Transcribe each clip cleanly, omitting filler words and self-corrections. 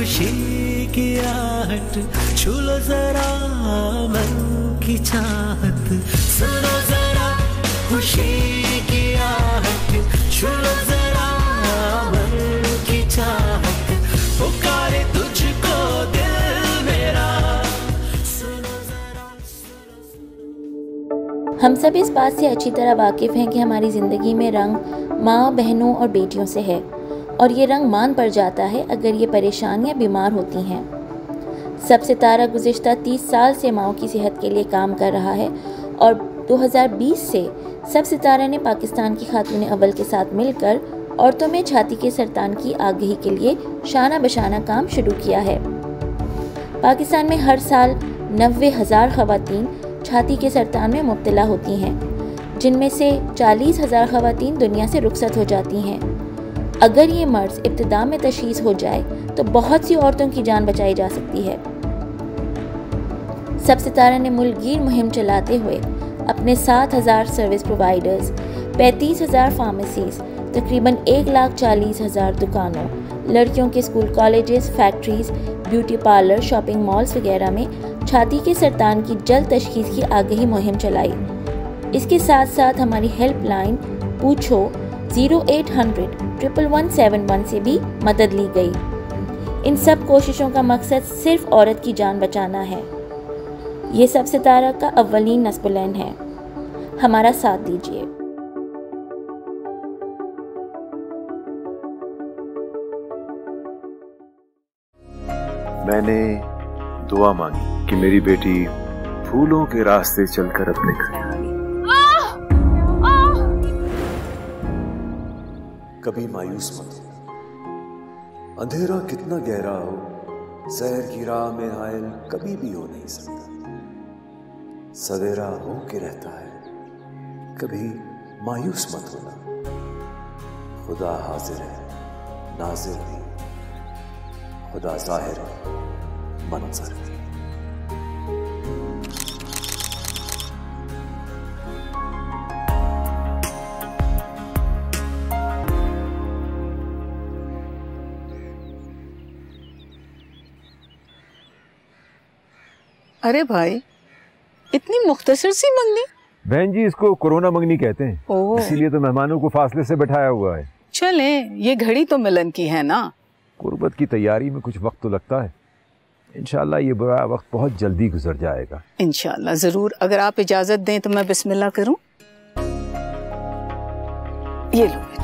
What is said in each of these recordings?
खुशी की आहट, छू लो जरा मन की चाहत, सुनो जरा खुशी की आहट, छू लो जरा मन की चाहत, पुकारे तुझको दिल मेरा, सुनो जरा। हम सब इस बात से अच्छी तरह वाकिफ़ हैं कि हमारी ज़िंदगी में रंग माँ, बहनों और बेटियों से है, और ये रंग मान पड़ जाता है अगर ये परेशान या बीमार होती हैं। सब सितारा गुज़िश्ता 30 साल से माँओं की सेहत के लिए काम कर रहा है और 2020 से सब सितारा ने पाकिस्तान की खातून अव्वल के साथ मिलकर औरतों में छाती के सरतान की आगाही के लिए शाना बशाना काम शुरू किया है। पाकिस्तान में हर साल 90,000 ख़वातीन छाती के सरतान में मुब्तला होती हैं, जिनमें से 40,000 ख़वातीन दुनिया से रुखसत हो जाती हैं। अगर ये मर्ज़ इब्तिदा में तशख़ीस हो जाए तो बहुत सी औरतों की जान बचाई जा सकती है। सब सितारा ने मुल्कगीर मुहिम चलाते हुए अपने 7,000 सर्विस प्रोवाइडर्स, 35,000 फार्मेसीज़, तकरीबन 1,40,000 दुकानों, लड़कियों के school, colleges, factories, beauty parlour, shopping malls वगैरह में छाती के सरतान की जल्द तशख़ीस की आगाही मुहिम चलाई। इसके साथ साथ हमारी हेल्पलाइन पूछो 0800-11171 से भी मदद ली गई। इन सब कोशिशों का मकसद सिर्फ औरत की जान बचाना है। ये सब सितारा का अव्वलीन नस्बुलैन है। हमारा साथ दीजिए। मैंने दुआ मांगी कि मेरी बेटी फूलों के रास्ते चलकर अपने घर आए। कभी मायूस मत हो, अंधेरा कितना गहरा हो, सैर की राह में हायल कभी भी हो नहीं सकता। सवेरा हो के रहता है, कभी मायूस मत होना। खुदा हाजिर है, नाजिर भी, खुदा जाहिर है, मंजर भी। अरे भाई, इतनी मुख्तसर सी मंगनी? बहन जी, इसको कोरोना मंगनी कहते हैं, इसीलिए तो मेहमानों को फासले से बैठाया हुआ है। चले, ये घड़ी तो मिलन की है ना। कुर्बत की तैयारी में कुछ वक्त तो लगता है। इंशाल्लाह ये बुरा वक्त बहुत जल्दी गुजर जाएगा। इंशाल्लाह जरूर। अगर आप इजाजत दें तो मैं बिस्मिल्लाह करूं। ये लो बेटा।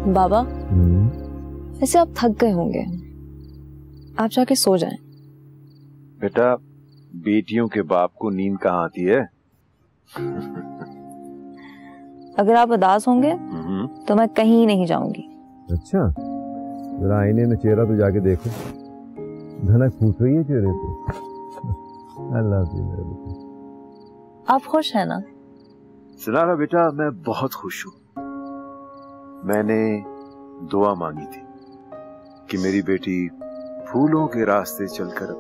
बाबा, वैसे आप थक गए होंगे, आप जाके सो जाएं। बेटा, बेटियों के बाप को नींद कहाँ आती है? अगर आप उदास होंगे तो मैं कहीं नहीं जाऊंगी। अच्छा, जरा आईने में चेहरा तो जाके देखो, धनक फूट रही है चेहरे पे। अल्लाह हाफिज़। आप खुश हैं ना? सितारा बेटा, मैं बहुत खुश हूँ। मैंने दुआ मांगी थी कि मेरी बेटी फूलों के रास्ते चलकर,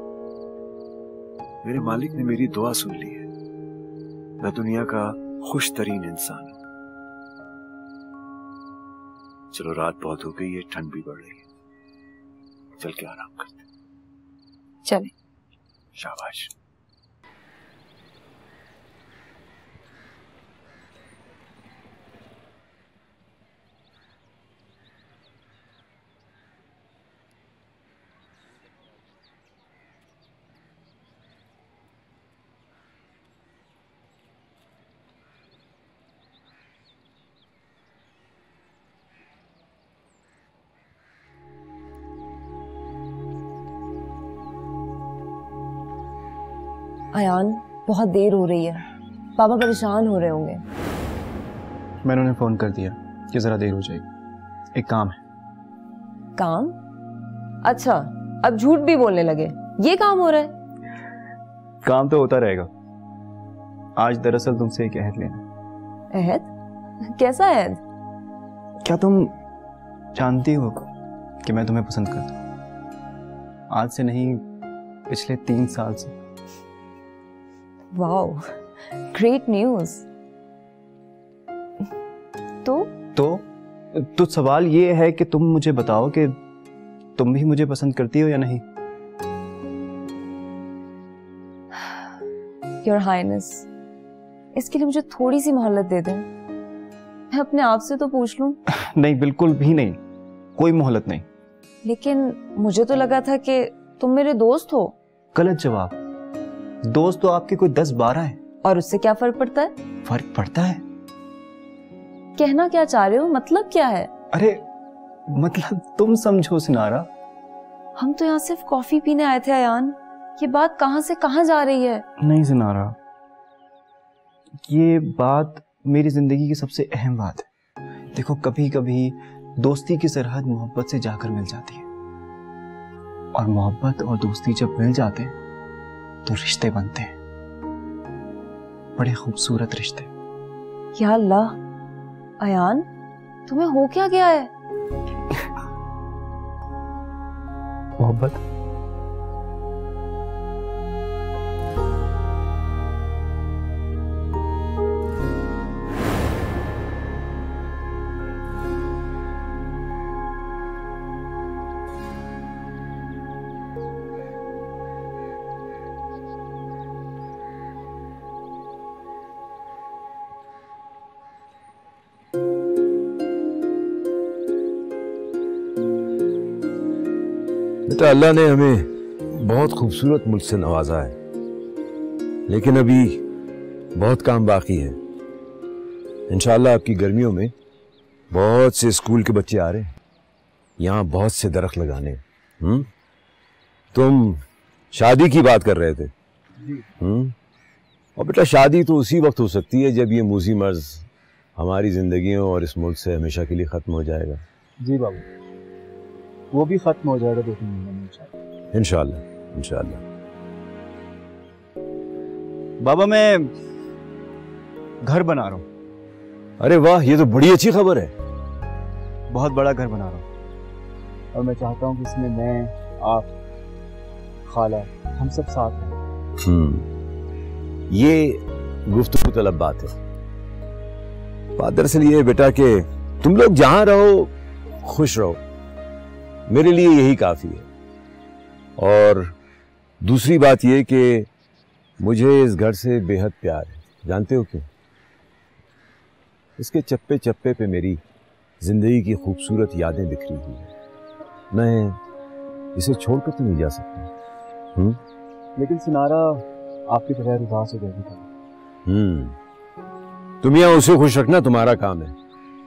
मेरे मालिक ने मेरी दुआ सुन ली है। मैं दुनिया का खुश तरीन इंसान हूं। चलो, रात बहुत हो गई है, ठंड भी बढ़ रही है, चल के आराम करते हैं। चले। शाबाश। अयान, बहुत देर हो रही है, पापा परेशान हो रहे होंगे। मैंने उन्हें फोन कर दिया कि जरा देर हो जाएगी, एक काम है। काम? अच्छा, अब झूठ भी बोलने लगे, ये काम हो रहा है? काम तो होता रहेगा। आज दरअसल तुमसे एक अहद लेना। अहद? कैसा अहद? क्या तुम जानती हो कि मैं तुम्हें पसंद करता हूँ? आज से नहीं, पिछले 3 साल से। Wow, great news. तो सवाल ये है कि तुम मुझे बताओ कि तुम भी मुझे पसंद करती हो या नहीं? योर हाइनेस, इसके लिए मुझे थोड़ी सी मोहलत दे दें। मैं अपने आप से तो पूछ लूं। नहीं, बिल्कुल भी नहीं, कोई मोहलत नहीं। लेकिन मुझे तो लगा था कि तुम मेरे दोस्त हो। गलत जवाब। दोस्त तो आपके कोई 10-12 है। और उससे क्या फर्क पड़ता है? फर्क पड़ता है। कहना क्या चाह रहे हो? मतलब क्या है? अरे मतलब तुम समझो सिनारा। हम तो यहाँ सिर्फ कॉफी पीने आए थे अयान, ये बात कहाँ से कहाँ जा रही है? नहीं सिनारा, ये बात मेरी जिंदगी की सबसे अहम बात है। देखो, कभी कभी दोस्ती की सरहद मोहब्बत से जाकर मिल जाती है, और मोहब्बत और दोस्ती जब मिल जाते हैं तो रिश्ते बनते हैं, बड़े खूबसूरत रिश्ते। या अल्लाह, अयान तुम्हें हो क्या गया है? मोहब्बत। बेटा, अल्लाह ने हमें बहुत खूबसूरत मुल्क से नवाजा है, लेकिन अभी बहुत काम बाकी है। इंशाअल्लाह आपकी गर्मियों में बहुत से स्कूल के बच्चे आ रहे हैं, यहाँ बहुत से दरख्त लगाने। तुम शादी की बात कर रहे थे। और बेटा, शादी तो उसी वक्त हो सकती है जब ये मूजी मर्ज हमारी जिंदगियों और इस मुल्क से हमेशा के लिए खत्म हो जाएगा। जी बाबू, वो भी खत्म हो जाएगा 2-3 महीने में इंशाअल्लाह। इंशाअल्लाह। बाबा, मैं घर बना रहा हूँ। अरे वाह, ये तो बड़ी अच्छी खबर है। बहुत बड़ा घर बना रहा हूँ, और मैं चाहता हूँ कि इसमें मैं, आप, खाला, हम सब साथ हैं। ये गुफ्तगू तलब बात है। बात दरअसल ये है बेटा कि तुम लोग जहां रहो खुश रहो, मेरे लिए यही काफी है। और दूसरी बात यह कि मुझे इस घर से बेहद प्यार है। जानते हो क्यों? इसके चप्पे चप्पे पे मेरी जिंदगी की खूबसूरत यादें बिखरी हुई है। मैं इसे छोड़कर तो नहीं जा सकता। लेकिन सिनारा आपके बगैर उदास हो जाएगी। तुम यहाँ उसे खुश रखना तुम्हारा काम है,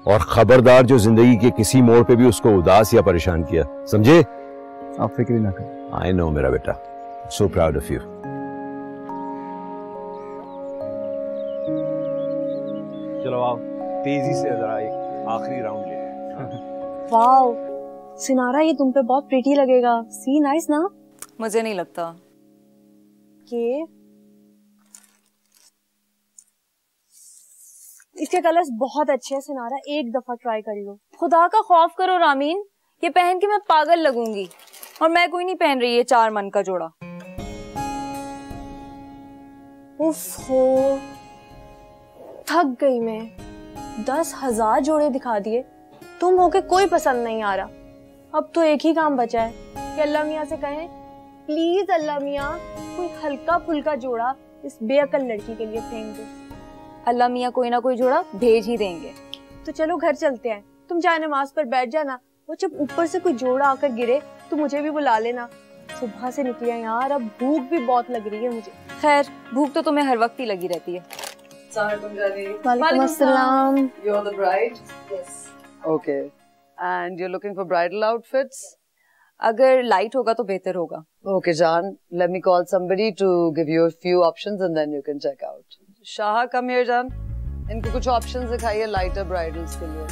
और खबरदार जो जिंदगी के किसी मोड़ पे भी उसको उदास या परेशान किया, समझे? आप फिक्र ना करें। आई नो मेरा बेटा, सो प्राउड ऑफ यू। चलो आओ, तेजी से जरा एक आखिरी राउंड ले लें। वाओ सिनारा, ये तुम पे बहुत प्रिटी लगेगा। सी नाइस ना? मुझे नहीं लगता। कि इसके कलर्स बहुत अच्छे हैं सिनारा, एक दफा ट्राई कर लो। खुदा का खौफ करो रामीन, ये पहन के मैं पागल लगूंगी, और मैं कोई नहीं पहन रही ये 4 मन का जोड़ा। उफ हो, थक गई मैं। 10,000 जोड़े दिखा दिए, तुम होके कोई पसंद नहीं आ रहा। अब तो एक ही काम बचा है कि अल्लाह मियाँ से कहें, प्लीज अल्लाह मियाँ कोई हल्का फुल्का जोड़ा इस बेअकल लड़की के लिए फेंक दो। अल्लाह मियाँ कोई ना कोई जोड़ा भेज ही देंगे। तो चलो घर चलते हैं, तुम चाहे नमाज पर बैठ जाना, वो जब ऊपर से कोई जोड़ा आकर गिरे तो मुझे भी बुला लेना। सुबह से निकली है यार, अब भूख भी बहुत लग रही है मुझे। खैर, भूख तो तुम्हें हर वक्त ही लगी रहती है। वालेकुम अस्सलाम। You're the bride? Yes. Okay. And you're looking for bridal outfits? अगर लाइट होगा तो बेहतर होगा। Okay, Jahan, let me call somebody to give you a few options and then you can check out. Shaha, come here, Jahan. इनको कुछ options दिखाइए lighter bridals के लिए।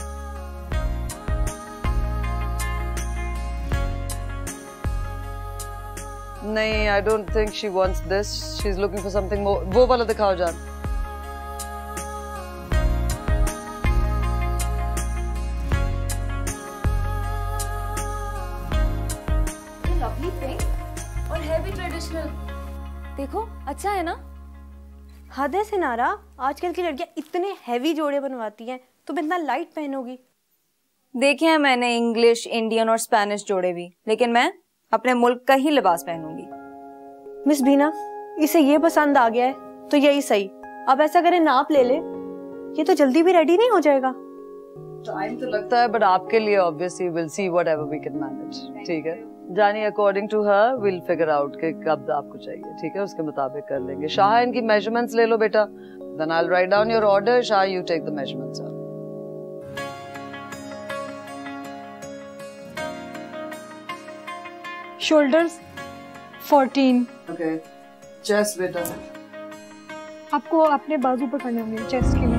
नहीं, I don't think she wants this. She's looking for something more. वो वाला दिखाओ, Jahan. Lovely pink और है भी ट्रेडिशनल। देखो अच्छा है ना? हद है सिनारा, आजकल की लड़कियां इतने हैवी जोड़े बनवाती हैं, तुम इतना लाइट पहनोगी। देखे हैं मैंने इंग्लिश, इंडियन और स्पेनिश जोड़े भी, लेकिन मैं अपने मुल्क का ही लिबास पहनूंगी। मिस बीना, इसे ये पसंद आ गया है तो यही सही। अब ऐसा करें नाप ले ले, ये तो जल्दी भी रेडी नहीं हो जाएगा। टाइम तो लगता है, बट आपके लिए obviously will see whatever we can manage. ठीक है जानी, according to her will figure out कि कब आपको चाहिए। ठीक है, उसके मुताबिक कर लेंगे। शाह, इनकी मेजरमेंट्स ले लो बेटा, then I will write down your order. Shah, you take the measurements. Shoulders 14। Okay, chest बेटा आपको अपने बाजू पर करने होंगे चेस्ट के लिए।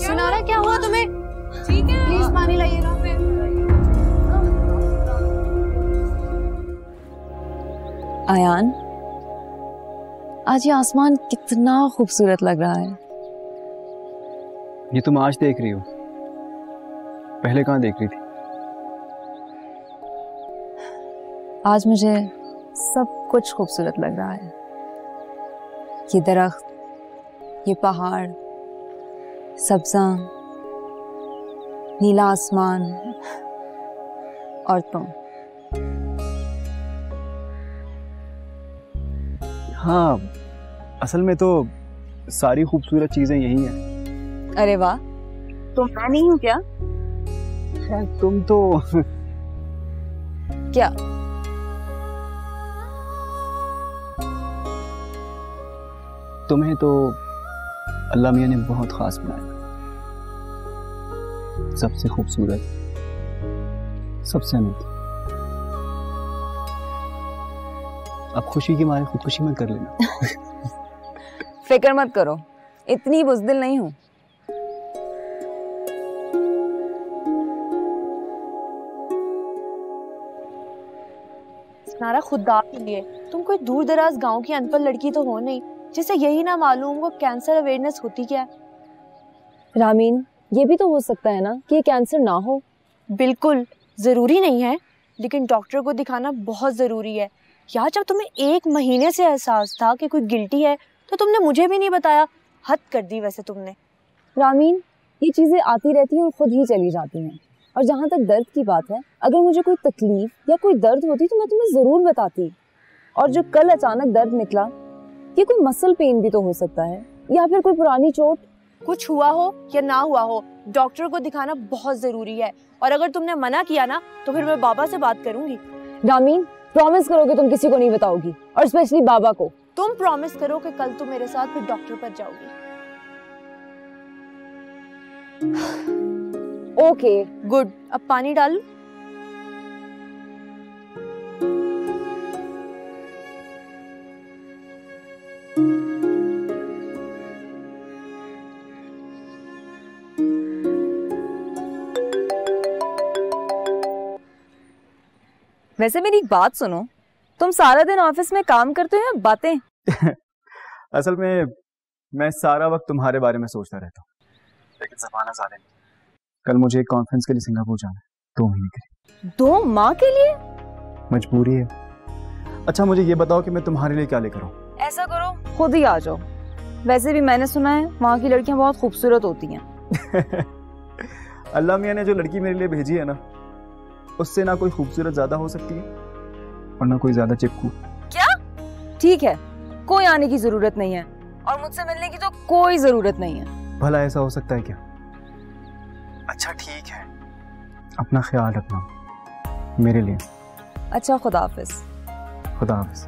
सिनारा, क्या हुआ तुम्हें? ठीक है, प्लीज पानी लाइएगा। आयान, आज ये आसमान कितना खूबसूरत लग रहा है। ये तुम आज देख रही हो, पहले कहाँ देख रही थी? आज मुझे सब कुछ खूबसूरत लग रहा है। ये दरख्त, ये पहाड़, सब्ज़ा, नीला आसमान और तुम। हाँ, असल में तो सारी खूबसूरत चीजें यही हैं। अरे वाह, तो मैं नहीं हूँ क्या? तुम तो क्या? तुम्हें तो अल्लाह मियां ने बहुत खास बनाया, सबसे खूबसूरत, सबसे अनूठी। अब खुशी के मारे खुदकुशी मत कर लेना। फिक्र मत करो, इतनी बुज़दिल नहीं हूँ। सिनारा, खुदा के लिए तुम कोई दूर दराज गांव की अनपढ़ लड़की तो हो नहीं जिसे यही ना मालूम वो कैंसर अवेयरनेस होती क्या है। रामीन, ये भी तो हो सकता है ना कि ये कैंसर ना हो। बिल्कुल जरूरी नहीं है, लेकिन डॉक्टर को दिखाना बहुत जरूरी है। यार, जब तुम्हें 1 महीने से एहसास था कि कोई गिल्टी है तो तुमने मुझे भी नहीं बताया। हद कर दी वैसे तुमने। रामीन, ये चीजें आती रहती हैं और खुद ही चली जाती हैं। और जहाँ तक दर्द की बात है, अगर मुझे कोई तकलीफ या कोई दर्द होती तो मैं तुम्हें जरूर बताती। और जो कल अचानक दर्द निकला, ये कोई मसल पेन भी तो हो सकता है, या फिर कोई पुरानी चोट। कुछ हुआ हो या ना हुआ हो, डॉक्टर को दिखाना बहुत जरूरी है। और अगर तुमने मना किया ना तो फिर मैं बाबा से बात करूंगी। रामीन, प्रॉमिस करो कि तुम किसी को नहीं बताओगी, और स्पेशली बाबा को। तुम प्रॉमिस करो कि कल तुम मेरे साथ फिर डॉक्टर पर जाओगी। Okay good. अब पानी डाल। वैसे मेरी एक बात सुनो, तुम सारा दिन ऑफिस में काम करते हो या बातें? असल में मैं सारा वक्त तुम्हारे बारे में सोचता रहता हूँ, लेकिन ज़माना ज़ालिम। कल मुझे एक कॉन्फ्रेंस के लिए सिंगापुर जाना है 2 महीने के लिए। 2 माह के लिए? मजबूरी है। अच्छा मुझे ये बताओ कि मैं तुम्हारे लिए क्या लेकर आऊं? ऐसा करो, खुद ही आ जाओ। वैसे भी मैंने सुना है वहाँ की लड़कियां बहुत खूबसूरत होती हैं। अल्लाह मियां ने जो लड़की मेरे लिए भेजी है ना, उससे ना कोई खूबसूरत ज्यादा हो सकती है और ना कोई ज्यादा चिपकू। क्या? ठीक है, कोई आने की जरूरत नहीं है और मुझसे मिलने की तो कोई जरूरत नहीं है। भला ऐसा हो सकता है क्या? अच्छा ठीक है, अपना ख्याल रखना मेरे लिए। अच्छा, खुदा हाफिज। खुदा हाफिज।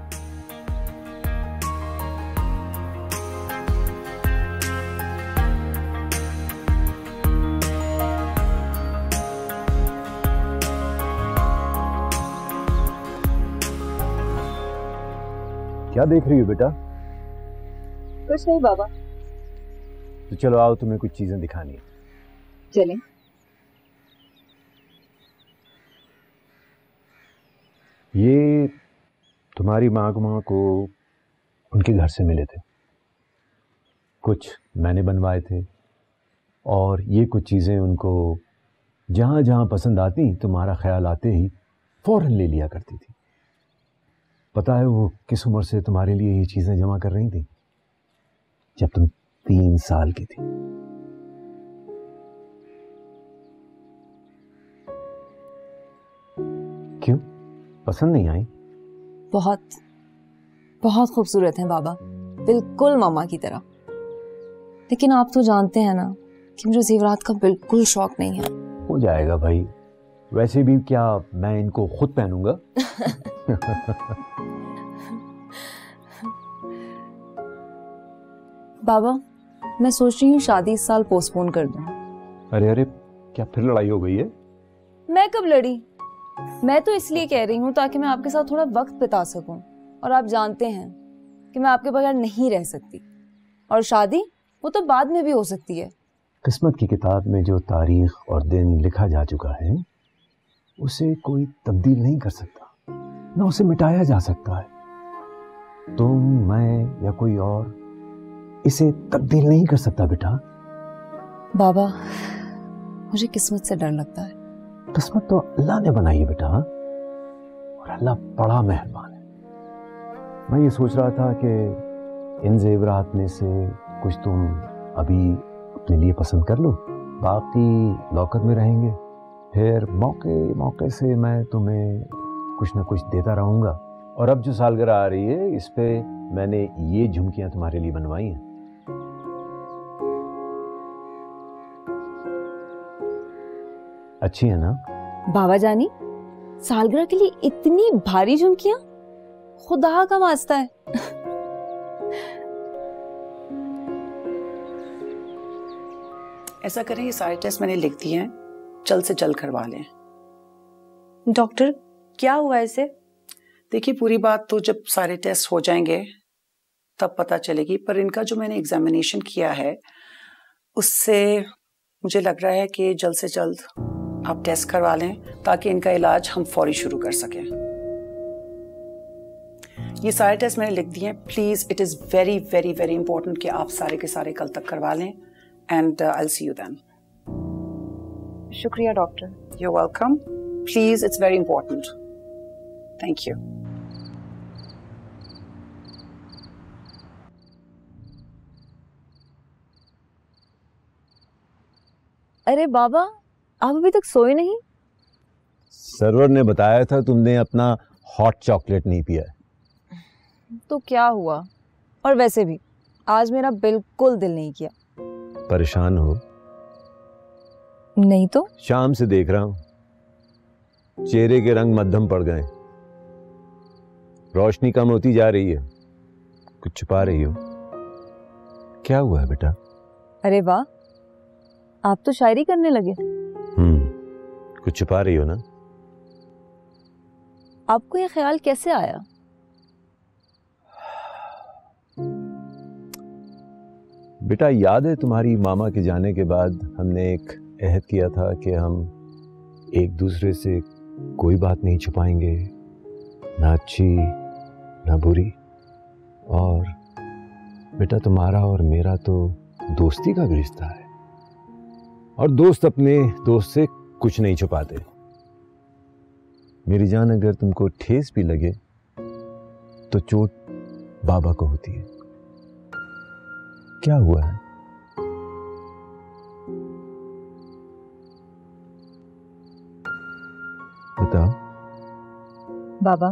क्या देख रही हो बेटा? कुछ नहीं बाबा। तो चलो आओ, तुम्हें कुछ चीजें दिखानी है। चलें। ये तुम्हारी माँ को उनके घर से मिले थे, कुछ मैंने बनवाए थे, और ये कुछ चीज़ें उनको जहाँ जहाँ पसंद आती तुम्हारा ख्याल आते ही फौरन ले लिया करती थी। पता है वो किस उम्र से तुम्हारे लिए ये चीज़ें जमा कर रही थी? जब तुम 3 साल की थी। क्यों, पसंद नहीं आई? बहुत बहुत खूबसूरत हैं बाबा, बिल्कुल मामा की तरह। लेकिन आप तो जानते हैं ना कि मुझे जेवरात का बिल्कुल शौक नहीं है। हो जाएगा भाई, वैसे भी क्या मैं इनको खुद पहनूंगा? बाबा मैं सोच रही हूँ शादी इस साल पोस्टपोन कर दूं। अरे अरे, क्या फिर लड़ाई हो गई है? मैं कब लड़ी? मैं तो इसलिए कह रही हूँ ताकि मैं आपके साथ थोड़ा वक्त बिता सकूं, और आप जानते हैं कि मैं आपके बगैर नहीं रह सकती, और शादी वो तो बाद में भी हो सकती है। किस्मत की किताब में जो तारीख और दिन लिखा जा चुका है उसे कोई तब्दील नहीं कर सकता, ना उसे मिटाया जा सकता है। तुम, मैं या कोई और इसे तब्दील नहीं कर सकता बेटा। बाबा मुझे किस्मत से डर लगता है। किस्मत तो अल्लाह ने बनाई है बेटा, और अल्लाह बड़ा मेहरबान है। मैं ये सोच रहा था कि इन जेवरात में से कुछ तुम अभी अपने लिए पसंद कर लो, बाकी लॉकर में रहेंगे, फिर मौके मौके से मैं तुम्हें कुछ ना कुछ देता रहूंगा। और अब जो सालगिरह आ रही है इस पे मैंने ये झुमकियां तुम्हारे लिए बनवाई हैं। अच्छी है ना? बाबा जानी, सालगिरह के लिए इतनी भारी झुमकियां? खुदा का वास्ता है। ऐसा करें, ये सारे टेस्ट मैंने लिख दिए हैं, जल्द से जल्द करवा लें। डॉक्टर क्या हुआ इसे? देखिए पूरी बात तो जब सारे टेस्ट हो जाएंगे तब पता चलेगी, पर इनका जो मैंने एग्जामिनेशन किया है उससे मुझे लग रहा है कि जल्द से जल्द आप टेस्ट करवा लें ताकि इनका इलाज हम फौरी शुरू कर सकें। ये सारे टेस्ट मैंने लिख दिए हैं। Please, it is very very very important कि आप सारे के सारे कल तक करवा लें, and I will see you then. शुक्रिया doctor. You are welcome. Please, it's very important. Thank you. अरे बाबा, आप अभी तक सोए नहीं? सर्वर ने बताया था तुमने अपना हॉट चॉकलेट नहीं पिया। तो क्या हुआ? और वैसे भी आज मेरा बिल्कुल दिल नहीं किया। परेशान हो? नहीं तो। शाम से देख रहा हूं चेहरे के रंग मध्यम पड़ गए, रोशनी कम होती जा रही है, कुछ छुपा रही हो। क्या हुआ है बेटा? अरे वाह, आप तो शायरी करने लगे। कुछ छुपा रही हो ना? आपको ये ख्याल कैसे आया? बेटा याद है तुम्हारी मामा के जाने के बाद हमने एक अहद किया था कि हम एक दूसरे से कोई बात नहीं छुपाएंगे, ना अच्छी ना बुरी। और बेटा तुम्हारा और मेरा तो दोस्ती का भी रिश्ता है, और दोस्त अपने दोस्त से कुछ नहीं छुपाते। मेरी जान, अगर तुमको ठेस भी लगे तो चोट बाबा को होती है। क्या हुआ है? बताओ। बाबा,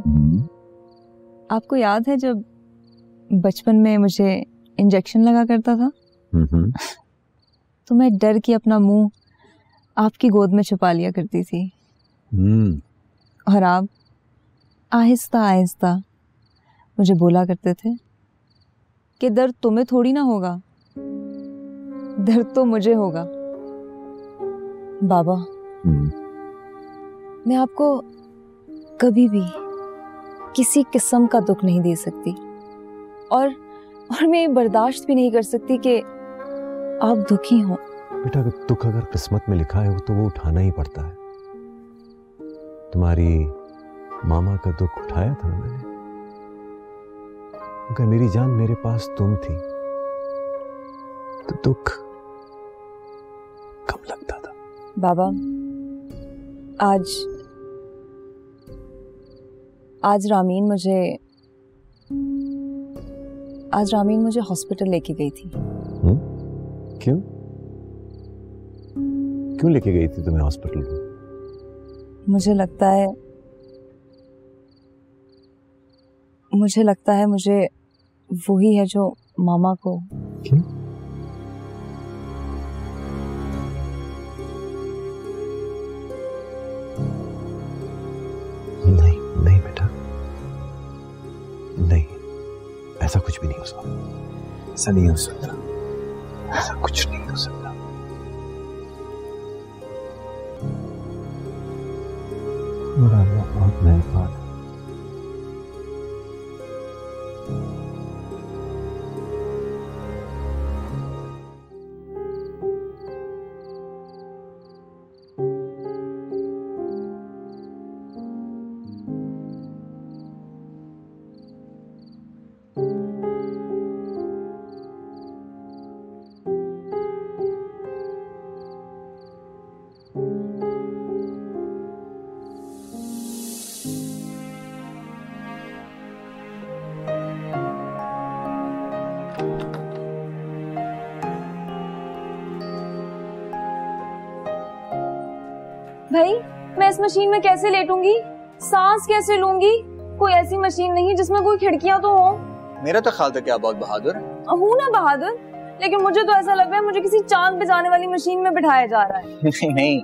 आपको याद है जब बचपन में मुझे इंजेक्शन लगा करता था? तो मैं डर के अपना मुंह आपकी गोद में छुपा लिया करती थी। और आप आहिस्ता आहिस्ता मुझे बोला करते थे कि दर्द तुम्हें थोड़ी ना होगा, दर्द तो मुझे होगा। बाबा, मैं आपको कभी भी किसी किस्म का दुख नहीं दे सकती, और मैं ये बर्दाश्त भी नहीं कर सकती कि आप दुखी हो। बेटा दुख अगर किस्मत में लिखा है तो वो उठाना ही पड़ता है। तुम्हारी मामा का दुख उठाया था मैंने, अगर मेरी जान मेरे पास तुम थी तो दुख कम लगता था। बाबा आज रामीन मुझे हॉस्पिटल लेके गई थी। क्यों लेके गई थी तुम्हें हॉस्पिटल? मुझे लगता है मुझे वही है जो मामा को। क्यों? नहीं बेटा, नहीं, ऐसा कुछ भी नहीं हो सकता। ऐसा नहीं हो सकता, ऐसा कुछ नहीं हो सकता। मेरा अल्लाह बहुत मेहरबान है। भाई मैं इस मशीन में कैसे लेटूंगी, सांस कैसे लूंगी? कोई ऐसी मशीन नहीं जिसमें कोई खिड़कियां तो हो। मेरा तो ख्याल था कि आप बहुत बहादुर हूँ ना बहादुर, लेकिन मुझे तो ऐसा लग रहा है मुझे किसी चांद पे जाने वाली मशीन में बिठाया जा रहा है। नहीं,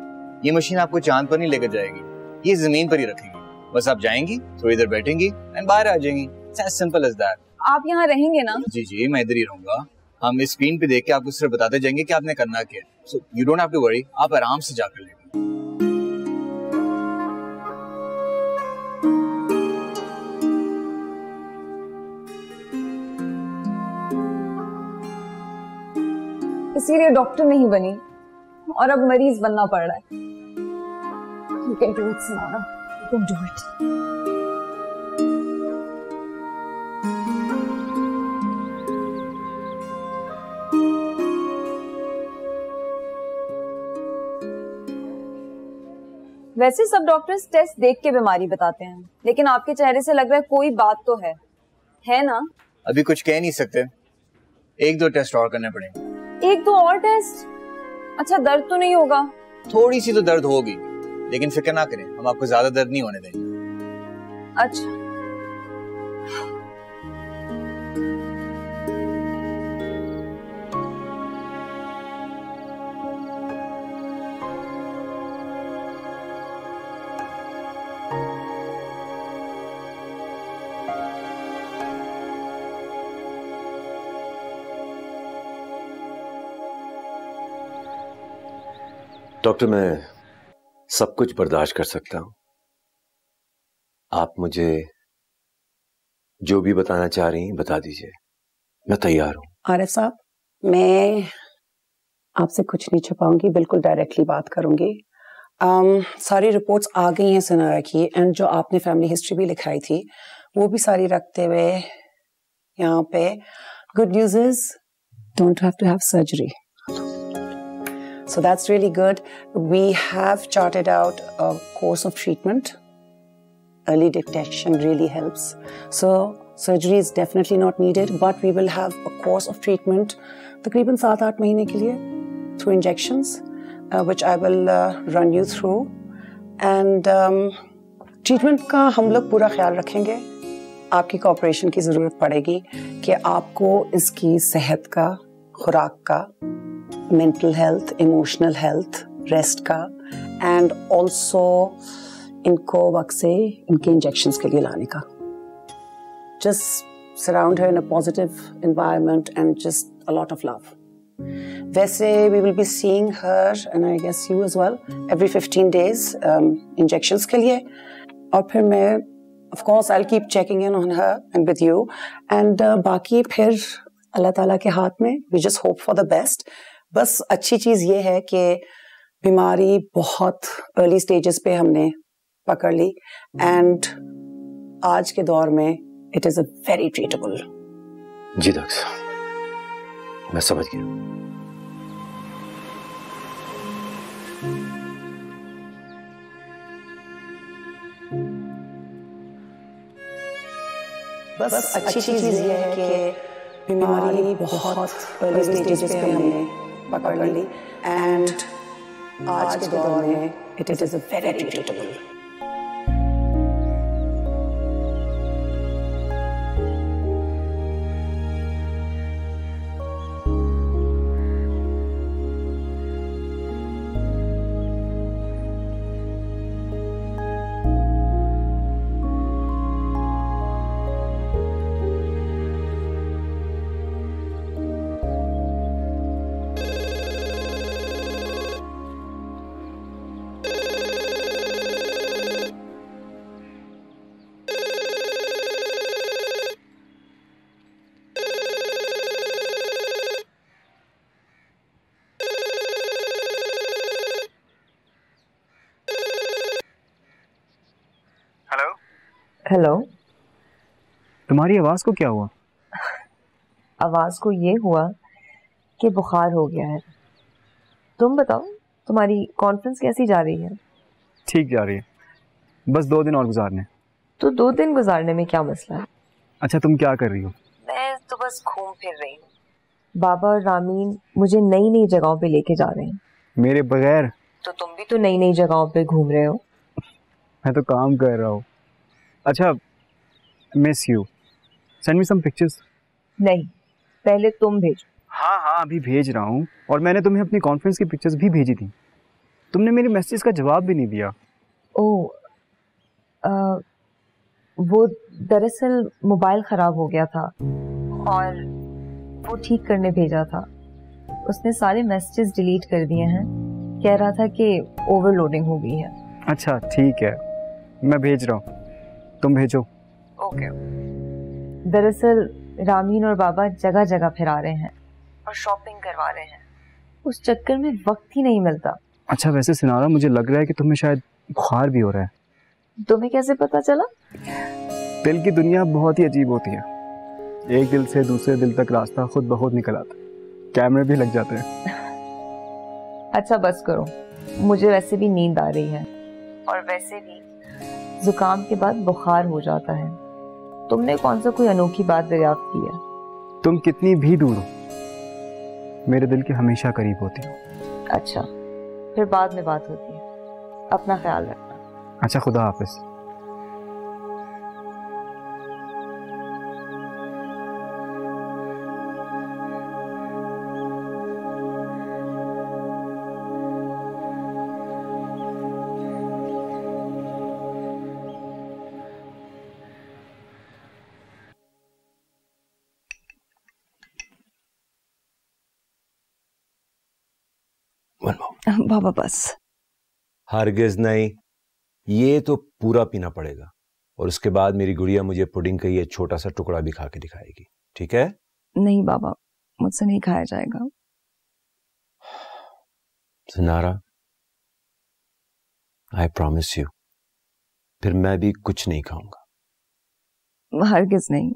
ये मशीन आपको चांद पर नहीं लेकर जाएगी, ये जमीन पर ही रखेगी। बस आप जाएंगी थोड़ी देर बैठेंगी एंड बाहर आ जाएंगी। As simple as that। आप यहाँ रहेंगे ना? जी मैं इधर ही रहूंगा। हम इस स्क्रीन पे देख के आपको सिर्फ बताते जाएंगे कि आपने करना क्या है। So you don't have to worry, आप आराम से जाकर लेंगे। इसीलिए डॉक्टर नहीं बनी और अब मरीज बनना पड़ रहा है। You can do it, Samara. You can do it. वैसे सब डॉक्टर्स टेस्ट देख के बीमारी बताते हैं, लेकिन आपके चेहरे से लग रहा है कोई बात तो है ना? अभी कुछ कह नहीं सकते, 1-2 टेस्ट और करने पड़ेंगे। 1-2 और टेस्ट? अच्छा दर्द तो नहीं होगा? थोड़ी सी तो दर्द होगी, लेकिन फिक्र ना करें, हम आपको ज्यादा दर्द नहीं होने देंगे। अच्छा डॉक्टर, मैं सब कुछ बर्दाश्त कर सकता हूं। आप मुझे जो भी बताना चाह रही हैं बता दीजिए, मैं तैयार हूं। आरिफ साहब, मैं आपसे कुछ नहीं छुपाऊंगी, बिल्कुल डायरेक्टली बात करूंगी। सारी रिपोर्ट्स आ गई हैं सनारा की, एंड जो आपने फैमिली हिस्ट्री भी लिखाई थी वो भी सारी रखते हुए यहाँ पे good news is don't have to have surgery. So that's really good. We have charted out a course of treatment. Early detection really helps. So surgery is definitely not needed, but we will have a course of treatment तकरीबन 7-8 महीने के लिए through injections, which I will run you through. And treatment का हम लोग पूरा ख्याल रखेंगे। आपकी cooperation की ज़रूरत पड़ेगी कि आपको इसकी सेहत का, खुराक का, mental health, emotional health, rest का, एंड ऑल्सो इनको वक्त से इनके इंजेक्शंस के लिए लाने का। Just surround her in a positive environment and just a lot of love. वैसे we will be seeing her and I guess you as well every 15 days injections के लिए, और फिर मैं Of course, I'll keep checking in on her and with you. And बाकी फिर अल्लाह ताला के हाथ में. We just hope for the best. बस अच्छी चीज़ ये है कि बीमारी बहुत early stages पे हमने पकड़ ली. And आज के दौर में it is a very treatable. जी डॉक्टर, मैं समझ गया. बस अच्छी चीज़ ये है कि बीमारी बहुत early stages पे हमने पकड़ ली. And आज के दौर में it is a very treatable. Hello, तुम्हारी आवाज को क्या हुआ? आवाज को ये हुआ कि बुखार हो गया है. तुम बताओ, तुम्हारी कॉन्फ्रेंस कैसी जा रही है? ठीक जा रही है, बस 2 दिन और गुजारने. तो 2 दिन गुजारने में क्या मसला है? अच्छा, तुम क्या कर रही हो? मैं तो बस घूम फिर रही हूँ. बाबा और रामीन मुझे नई नई जगहों पे लेके जा रहे हैं. मेरे बगैर? तो तुम भी तो नई नई जगहों पे घूम रहे हो. मैं तो काम कर रहा हूँ. अच्छा, miss you. Send me some pictures. नहीं, पहले तुम भेजो. हाँ, अभी भेज रहा हूँ. और मैंने तुम्हें अपनी कॉन्फ्रेंस की पिक्चर्स भी भेजी थी. तुमने मेरे मैसेज का जवाब भी नहीं दिया. ओह, वो दरअसल मोबाइल ख़राब हो गया था और वो ठीक करने भेजा था. उसने सारे मैसेजेस डिलीट कर दिए हैं. कह रहा था कि ओवरलोडिंग हो गई है. अच्छा, ठीक है, मैं भेज रहा हूँ, तुम भेजो. ओके. दरअसल रामीन और बाबा जगह जगह फिरा रहे हैं और शॉपिंग करवा रहे हैं. उस चक्कर में वक्त ही नहीं मिलता. अच्छा, वैसे सिनारा, मुझे लग रहा है कि तुम्हें शायद बुखार भी हो रहा है. तुम्हें कैसे पता चला? दिल की दुनिया बहुत ही अजीब होती है. एक दिल से दूसरे दिल तक रास्ता खुद ब खुद निकल आता है. कैमरे भी लग जाते हैं. अच्छा, बस करो, मुझे वैसे भी नींद आ रही है और वैसे भी जुकाम के बाद बुखार हो जाता है. तुमने कौन सा कोई अनोखी बात दरियाफ्त की है? तुम कितनी भी दूर हो, मेरे दिल के हमेशा करीब होती हो. अच्छा, फिर बाद में बात होती है. अपना ख्याल रखना. अच्छा, खुदा हाफिज. बाबा बस. हरगिज नहीं, ये तो पूरा पीना पड़ेगा. और उसके बाद मेरी गुड़िया मुझे पुडिंग का ये छोटा सा टुकड़ा भी खा के दिखाएगी. ठीक है? नहीं बाबा, मुझसे नहीं खाया जाएगा. सिनारा, आई प्रॉमिस यू, फिर मैं भी कुछ नहीं खाऊंगा. हरगिज नहीं.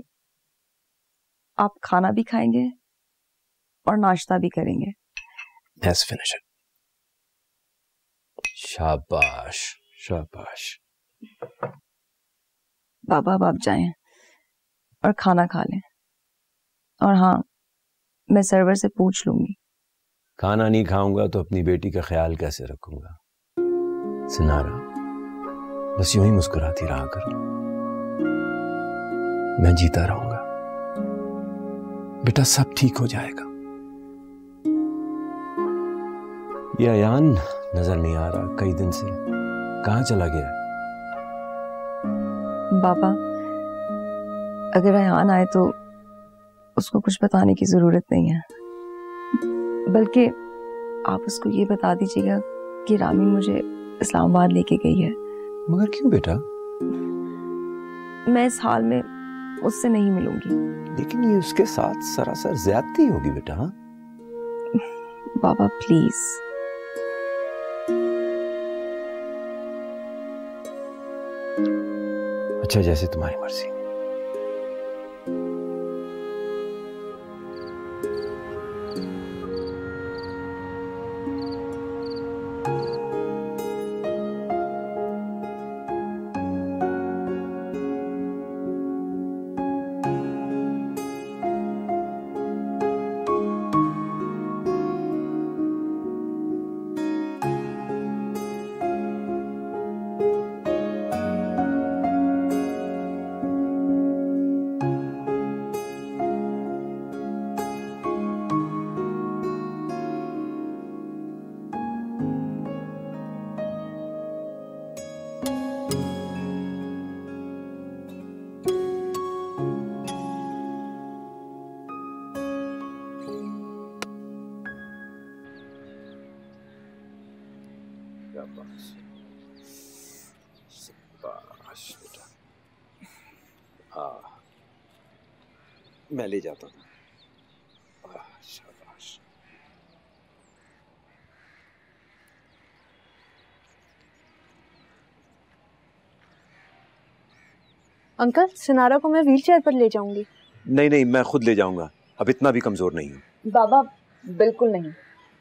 आप खाना भी खाएंगे और नाश्ता भी करेंगे. Let's finish it. शाबाश शाबाश. बाबा, अब आप जाएं और खाना खा लें. और हाँ, मैं सर्वर से पूछ लूंगी. खाना नहीं खाऊंगा तो अपनी बेटी का ख्याल कैसे रखूंगा? सिनारा, बस यूं ही मुस्कुराती रहा कर, मैं जीता रहूंगा. बेटा, सब ठीक हो जाएगा. ये अयान नजर नहीं आ रहा कई दिन से, कहाँ चला गया? बाबा, अगर अयान आए तो उसको कुछ बताने की जरूरत नहीं है, बल्कि आप उसको ये बता दीजिएगा कि रामी मुझे इस्लामाबाद लेके गई है. मगर क्यों बेटा? मैं इस हाल में उससे नहीं मिलूंगी। लेकिन ये उसके साथ सरासर ज्यादती होगी बेटा। हाँ बाबा प्लीज। अच्छा, जैसे तुम्हारी मर्जी। हाँ, मैं ले जाता हूँ। शाबाश। अंकल, सिनारा को मैं व्हीलचेयर पर ले जाऊंगी। नहीं नहीं, मैं खुद ले जाऊंगा। अब इतना भी कमजोर नहीं हूँ। बाबा बिल्कुल नहीं,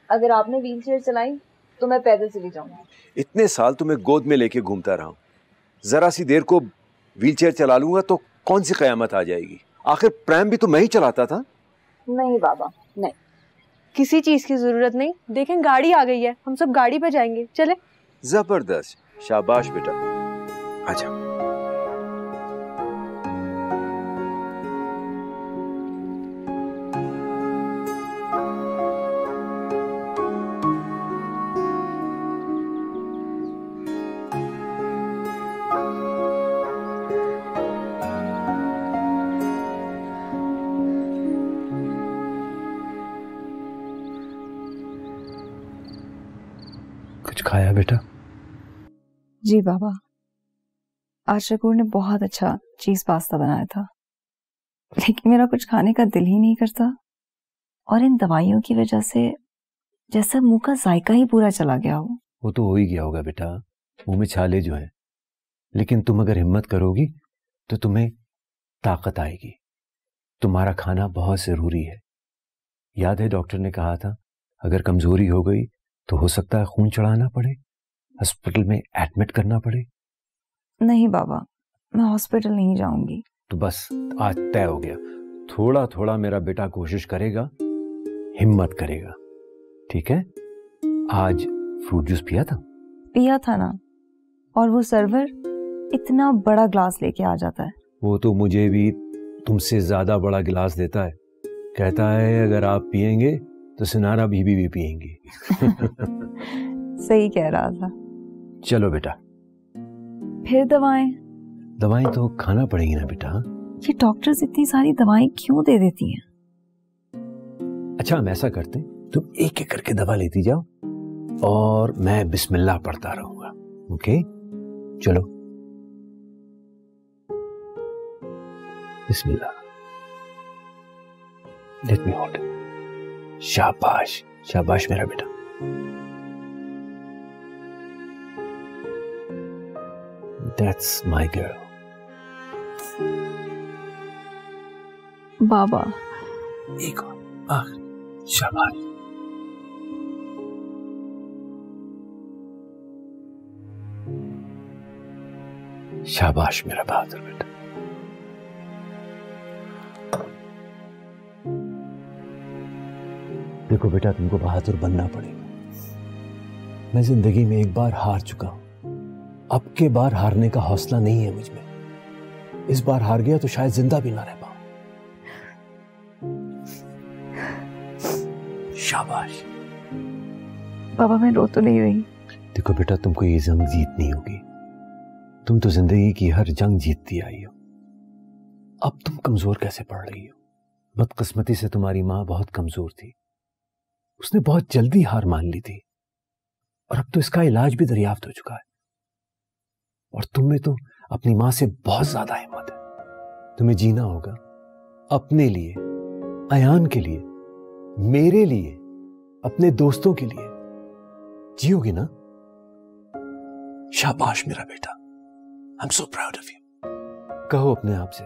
अगर आपने व्हीलचेयर चलाई तो मैं पैदल चली जाऊंगी। इतने साल तुम्हें गोद में लेके घूमता रहा हूँ, जरा सी देर को व्हीलचेयर चला लूंगा तो कौन सी कयामत आ जाएगी। आखिर प्रैम भी तो मैं ही चलाता था। नहीं बाबा नहीं, किसी चीज की जरूरत नहीं। देखें गाड़ी आ गई है, हम सब गाड़ी पे जाएंगे, चले। जबरदस्त, शाबाश बेटा, आजा। कुछ खाया बेटा? जी बाबा, आज शकूर ने बहुत अच्छा चीज पास्ता बनाया था, लेकिन मेरा कुछ खाने का दिल ही नहीं करता। और इन दवाइयों की वजह से जैसे मुंह का जायका ही पूरा चला गया हो। वो तो हो ही गया होगा बेटा, मुंह में छाले जो हैं। लेकिन तुम अगर हिम्मत करोगी तो तुम्हें ताकत आएगी। तुम्हारा खाना बहुत जरूरी है। याद है डॉक्टर ने कहा था अगर कमजोरी हो गई तो हो सकता है खून चढ़ाना पड़े, हॉस्पिटल में एडमिट करना पड़े। नहीं बाबा, मैं हॉस्पिटल नहीं जाऊंगी। तो बस आज तय हो गया। थोड़ा थोड़ा मेरा बेटा कोशिश करेगा, हिम्मत करेगा, ठीक है? आज फ्रूट जूस पिया था? पिया था ना, और वो सर्वर इतना बड़ा ग्लास लेके आ जाता है। वो तो मुझे भी तुमसे ज्यादा बड़ा गिलास देता है। कहता है अगर आप पिएंगे तो सिनारा बीबी भी पिएंगी। सही कह रहा था। चलो बेटा। फिर दवाएं? दवाएं तो खाना पड़ेगी ना बेटा। ये डॉक्टर्स इतनी सारी दवाएं क्यों दे देती हैं? अच्छा, हम ऐसा करते हैं, तुम एक एक करके दवा लेती जाओ और मैं बिस्मिल्लाह पढ़ता रहूंगा। ओके, चलो बिस्मिल्लाह। Let me hold. शाबाश शाबाश मेरा बेटा। That's my girl. बाबा एक और शाबाश। शाबाश मेरा बहादुर बेटा। देखो बेटा, तुमको बहादुर बनना पड़ेगा। मैं जिंदगी में एक बार हार चुका हूं, अब के बार हारने का हौसला नहीं है मुझ में। इस बार हार गया तो शायद जिंदा भी ना रह पाऊं। शाबाश। बाबा मैं रो तो नहीं रही। देखो बेटा, तुमको ये जंग जीतनी होगी। तुम तो जिंदगी की हर जंग जीतती आई हो। अब तुम कमजोर कैसे पड़ रही हो? बदकिस्मती से तुम्हारी मां बहुत कमजोर थी, उसने बहुत जल्दी हार मान ली थी, और अब तो इसका इलाज भी दरियाफ्त हो चुका है। और तुम में तो अपनी मां से बहुत ज्यादा हिम्मत है। तुम्हें जीना होगा अपने लिए, अयान के लिए, मेरे लिए, अपने दोस्तों के लिए। जियोगे ना? शाबाश मेरा बेटा, I am so proud of you. कहो अपने आप से,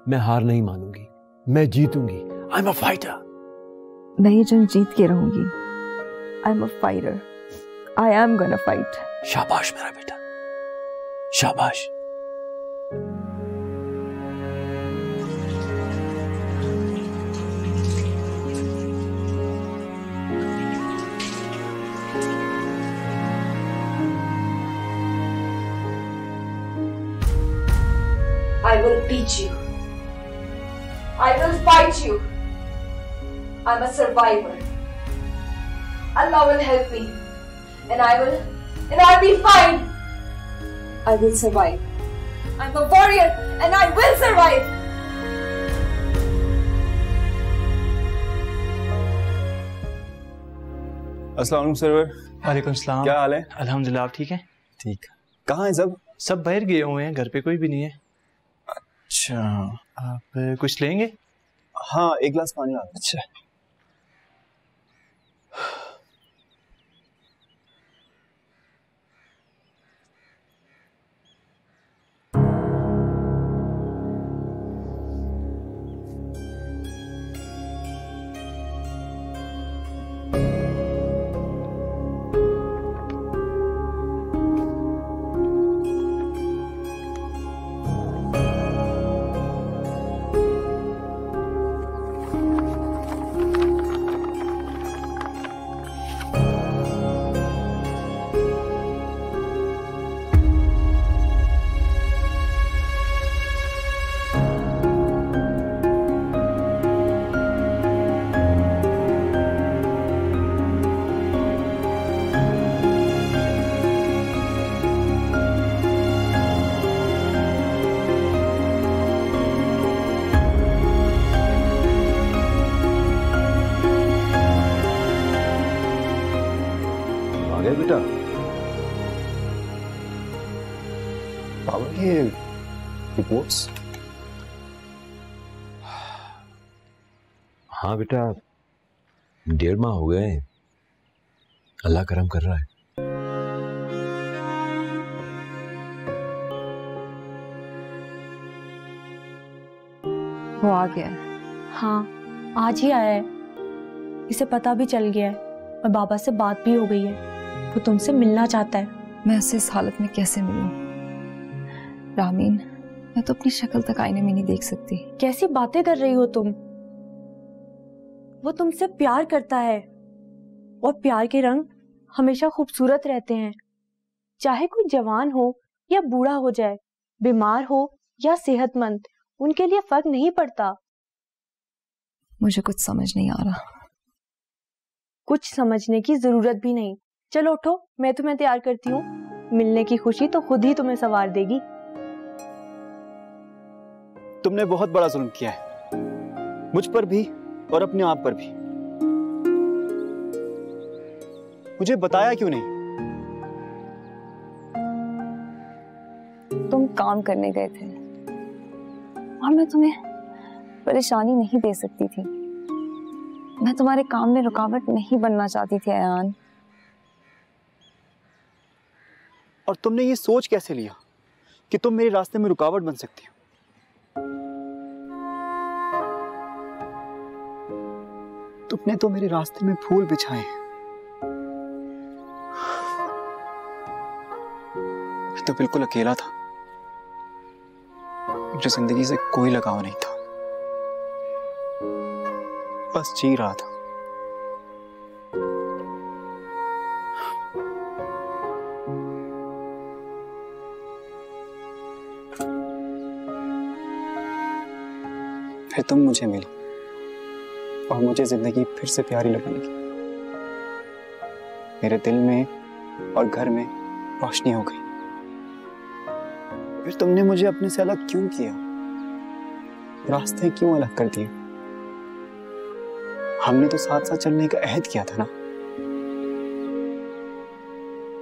मैं हार नहीं मानूंगी, मैं जीतूंगी। I am a fighter. मैं ये जंग जीत के रहूंगी। I am a fighter. I am gonna fight. शाबाश मेरा बेटा, शाबाश। I will beat you. I will fight you. I'm a survivor. Allah will help me. And I'll be fine. I will survive. I'm a warrior and I will survive. अस्सलाम वालेकुम server. वालेकुम सलाम। क्या हाल है? अल्हम्दुलिल्लाह, आप ठीक हैं? ठीक। कहाँ है सब? सब बाहर गए हुए हैं, घर पे कोई भी नहीं है। अच्छा, आप कुछ लेंगे? हाँ, एक गिलास पानी ला। अच्छा। बेटा पावर के रिपोर्ट्स? हाँ बेटा, 1.5 माह हो गए, अल्लाह करम कर रहा है। वो आ गया? हाँ, आज ही आया है। इसे पता भी चल गया है और बाबा से बात भी हो गई है। वो तुमसे मिलना चाहता है। मैं उससे इस हालत में कैसे मिलूं? रामीन, मैं तो अपनी शक्ल तक आईने में नहीं देख सकती। कैसी बातें कर रही हो तुम? वो तुमसे प्यार करता है और प्यार के रंग हमेशा खूबसूरत रहते हैं। चाहे कोई जवान हो या बूढ़ा हो जाए, बीमार हो या सेहतमंद, उनके लिए फर्क नहीं पड़ता। मुझे कुछ समझ नहीं आ रहा। कुछ समझने की जरूरत भी नहीं। चलो उठो, मैं तुम्हें तैयार करती हूँ। मिलने की खुशी तो खुद ही तुम्हें संवार देगी। तुमने बहुत बड़ा जुल्म किया है, मुझ पर भी और अपने आप पर भी। मुझे बताया क्यों नहीं? तुम काम करने गए थे और मैं तुम्हें परेशानी नहीं दे सकती थी। मैं तुम्हारे काम में रुकावट नहीं बनना चाहती थी अयान। और तुमने ये सोच कैसे लिया कि तुम मेरे रास्ते में रुकावट बन सकती हो? तुमने तो मेरे रास्ते में फूल बिछाए हैं। मैं तो बिल्कुल अकेला था, मुझे जिंदगी से कोई लगाव नहीं था, बस जी रहा था। फिर तुम मुझे मिली और मुझे जिंदगी फिर से प्यारी लगने लगी। मेरे दिल में और घर में रोशनी हो गई। फिर तुमने मुझे अपने से अलग क्यों किया? रास्ते क्यों अलग कर दिए? हमने तो साथ साथ चलने का अहद किया था ना।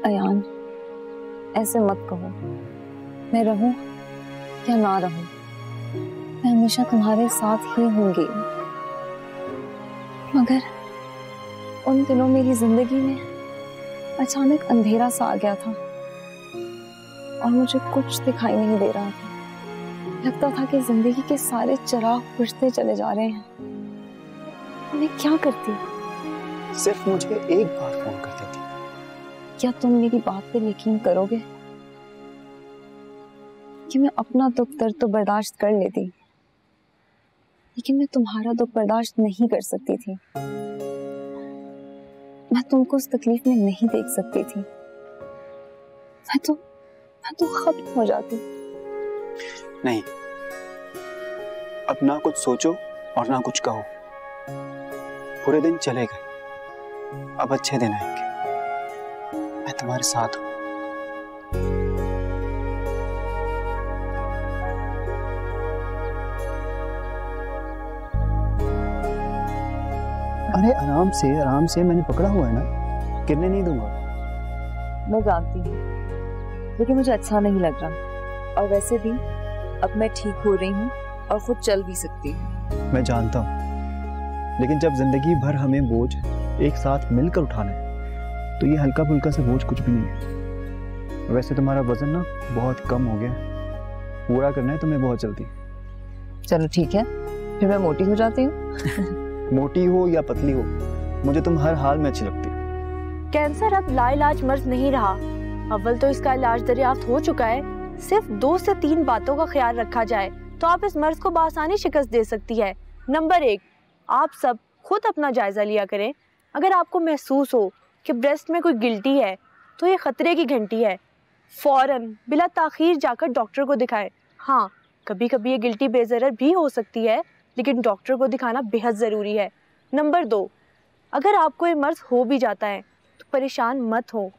अयान, ऐसे मत कहो। मैं रहूं या ना रहूं, मैं हमेशा तुम्हारे साथ ही होंगी, मगर उन दिनों मेरी जिंदगी में अचानक अंधेरा सा आ गया था और मुझे कुछ दिखाई नहीं दे रहा था। लगता था कि जिंदगी के सारे चिराग बुझते चले जा रहे हैं। मैं क्या करती? सिर्फ मुझे एक बार फोन कर देती। क्या तुम मेरी बात पर यकीन करोगे कि मैं अपना दुख दर्द तो बर्दाश्त कर लेती, लेकिन मैं तुम्हारा दुख बर्दाश्त नहीं कर सकती थी। मैं तुमको उस तकलीफ में नहीं देख सकती थी। मैं तो खत्म हो जाती। नहीं, अब ना कुछ सोचो और ना कुछ कहो। पूरे दिन चले गए, अब अच्छे दिन आएंगे। मैं तुम्हारे साथ हूं। अरे आराम से मैंने पकड़ा हुआ है ना, गिरने नहीं दूंगा। मैं जानती हूँ, लेकिन मुझे अच्छा नहीं लग रहा। और वैसे भी अब मैं ठीक हो रही हूँ और खुद चल भी सकती हूँ। मैं जानता हूँ, लेकिन जब जिंदगी भर हमें बोझ एक साथ मिलकर उठाना है, तो ये हल्का फुल्का सा बोझ कुछ भी नहीं है। वैसे तुम्हारा वजन ना बहुत कम हो गया, पूरा करना है तुम्हें बहुत जल्दी। चलो ठीक है, फिर मैं मोटी हो जाती हूँ। मोटी हो या पतली हो, मुझे तुम हर हाल में अच्छी लगती हो। कैंसर अब लाइलाज मर्ज नहीं रहा। अव्वल तो इसका इलाज दरियाफ्त हो चुका है। सिर्फ 2 से 3 बातों का ख्याल रखा जाए तो आप इस मर्ज को बआसानी शिकस्त दे सकती है। नंबर 1, आप सब खुद अपना जायजा लिया करें। अगर आपको महसूस हो कि ब्रेस्ट में कोई गिल्टी है तो ये खतरे की घंटी है। फौरन बिला ताखीर जाकर डॉक्टर को दिखाएं। हाँ, कभी कभी ये गिल्टी बेज़रर भी हो सकती है, लेकिन डॉक्टर को दिखाना बेहद ज़रूरी है। नंबर 2, अगर आपको ये मर्ज हो भी जाता है तो परेशान मत हो।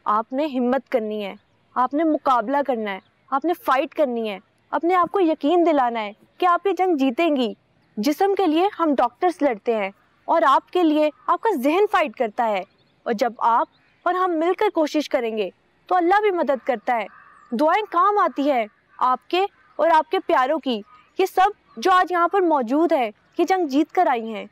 आपने हिम्मत करनी है, आपने मुकाबला करना है, आपने फाइट करनी है। अपने आप को यकीन दिलाना है कि आप ये जंग जीतेंगी। जिस्म के लिए हम डॉक्टर्स लड़ते हैं और आपके लिए आपका जहन फाइट करता है। और जब आप और हम मिलकर कोशिश करेंगे तो अल्लाह भी मदद करता है। दुआएं काम आती है आपके और आपके प्यारों की। ये सब जो आज यहाँ पर मौजूद है, ये जंग जीत कर आई हैं।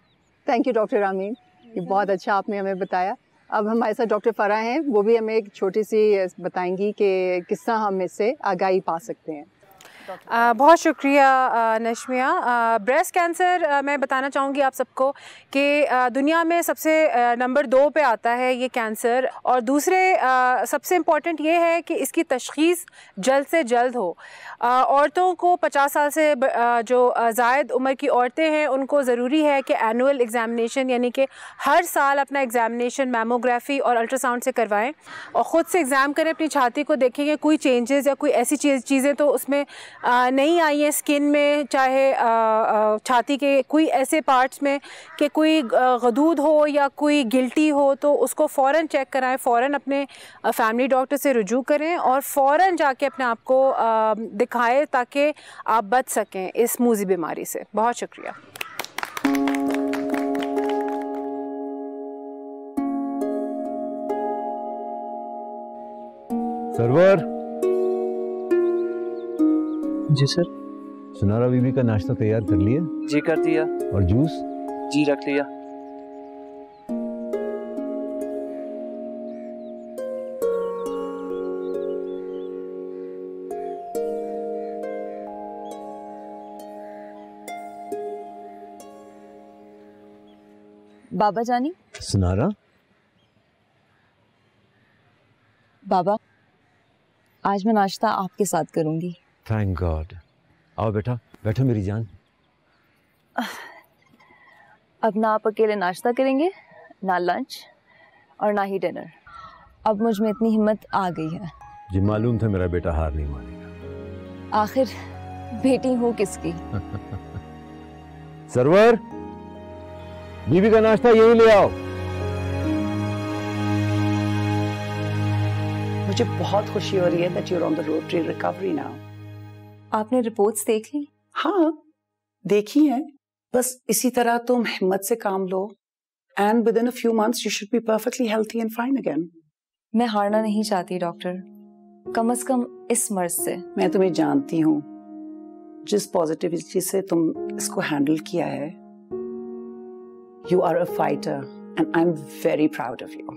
थैंक यू डॉक्टर आमीन, ये बहुत अच्छा आपने हमें बताया। अब हमारे साथ डॉक्टर फराह हैं, वो भी हमें एक छोटी सी बताएंगी कि किस तरह हम इससे आगाही पा सकते हैं। बहुत शुक्रिया नशमिया। ब्रेस्ट कैंसर मैं बताना चाहूँगी आप सबको कि दुनिया में सबसे नंबर 2 पे आता है ये कैंसर। और दूसरे सबसे इम्पॉर्टेंट ये है कि इसकी तशख़ीस जल्द से जल्द हो। औरतों को 50 साल से जो ज़ायद उम्र की औरतें हैं उनको ज़रूरी है कि एनुअल एग्ज़ामिनेशन यानी कि हर साल अपना एग्ज़ामिनेशन मैमोग्राफी और अल्ट्रासाउंड से करवाएं और ख़ुद से एग्ज़ाम करें, अपनी छाती को देखेंगे कोई चेंजेस या कोई ऐसी चीज़ें तो उसमें नहीं आई है स्किन में, चाहे छाती के कोई ऐसे पार्ट्स में कि कोई गदूद हो या कोई गिल्टी हो, तो उसको फ़ौरन चेक कराएं, फ़ौरन अपने फैमिली डॉक्टर से रुजू करें और फ़ौरन जाके अपने आप को दिखाएं ताकि आप बच सकें इस मूज़ी बीमारी से। बहुत शुक्रिया। सरवर। जी सर। सुनारा बीबी का नाश्ता तैयार कर लिया? जी कर दिया। और जूस? जी रख लिया। बाबा जानी। सुनारा। बाबा, आज मैं नाश्ता आपके साथ करूंगी। Thank God. आओ बेटा, बैठो मेरी जान। अब ना आप अकेले नाश्ता करेंगे, ना लंच और ना ही डिनर। अब मुझ में इतनी हिम्मत आ गई है। जी मालूम था मेरा बेटा हार नहीं मानेगा। आखिर बेटी हूँ किसकी। सरवर, बीबी का नाश्ता यही ले आओ। मुझे बहुत खुशी हो रही है that you're on the road to recovery now. आपने रिपोर्ट्स देख ली? हाँ, देखी है। बस इसी तरह तुम हिम्मत से काम लो and within a few months you should be perfectly healthy and fine again. मैं हारना नहीं चाहती डॉक्टर, कम से कम इस मर्ज से। मैं तुम्हें जानती हूँ। जिस पॉजिटिविटी से तुम इसको हैंडल किया है, you are a fighter and I am very proud of you.